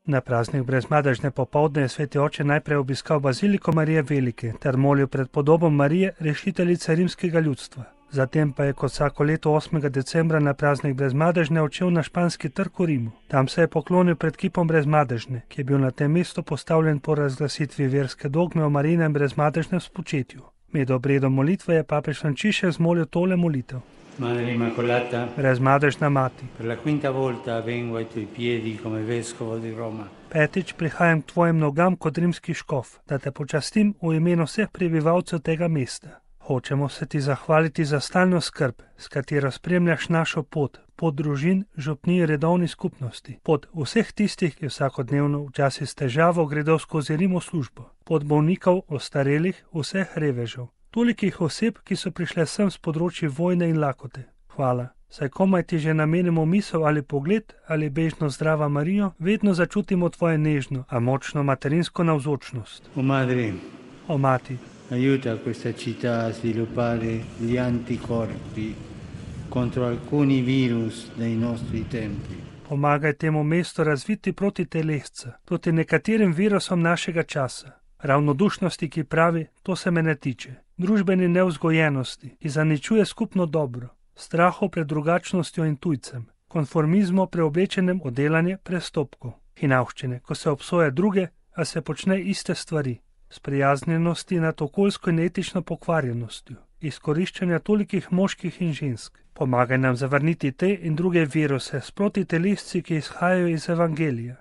Na praznik Brezmadežne popoldne je sveti oče najprej obiskal baziliko Marije Velike ter molil pred podobo Marije, rešiteljice rimskega ljudstva. Zatem pa je kot vsako leto 8. decembra na praznik Brezmadežne odšel na Španski trg v Rimu. Tam se je poklonil pred kipom Brezmadežne, ki je bil na tem mestu postavljen po razglasitvi verske dogme o Marijinem brezmadežnem spočetju. Med obredom molitve je papež Frančišek zmolil tole molitev. Madre Immacolata, Brezmadežna mati, per la quinta volta vengo ai tuoi piedi come vescovo di Roma. Petič prihajam k tvojim nogam kot rimski škof, da te počastim v imenu vseh prebivalcev tega mesta. Hočemo se ti zahvaliti za stalno skrb, s katero spremljaš našo pot družin, župnij, redovni skupnosti, pot vseh tistih, ki vsakodnevno včasih s težavo gredo skozi Rim v službo, pot bolnikov, ostarelih, vseh revežev, tolikih oseb, ki so prišle sem s področji vojne in lakote. Hvala. Saj komaj ti že namenimo misel ali pogled ali bežno zdrava Marijo, vedno začutimo tvoje nežno, a močno materinsko navzočnost. O mati, Aiuta questa città a sviluppare gli anticorpi contro alcuni virus dei nostri tempi. Pomagaj temu mestu razviti proti telesca, proti nekaterim virusom našega časa. Ravnodušnosti, ki pravi, to se me ne tiče. Družbeni nevzgojenosti, ki zaničuje skupno dobro. Strahu pred drugačnostjo in tujcem. Konformizmu preoblečenem v delanje prestopkov. Hinavščine, ko se obsoja druge, a se počne iste stvari. Sprijaznjenosti nad okoljsko in etično pokvarjenostjo, izkoriščanja tolikih moških in žensk. Pomagaj nam zavrniti te in druge viruse s protitelesci, ki izhajajo iz evangelija.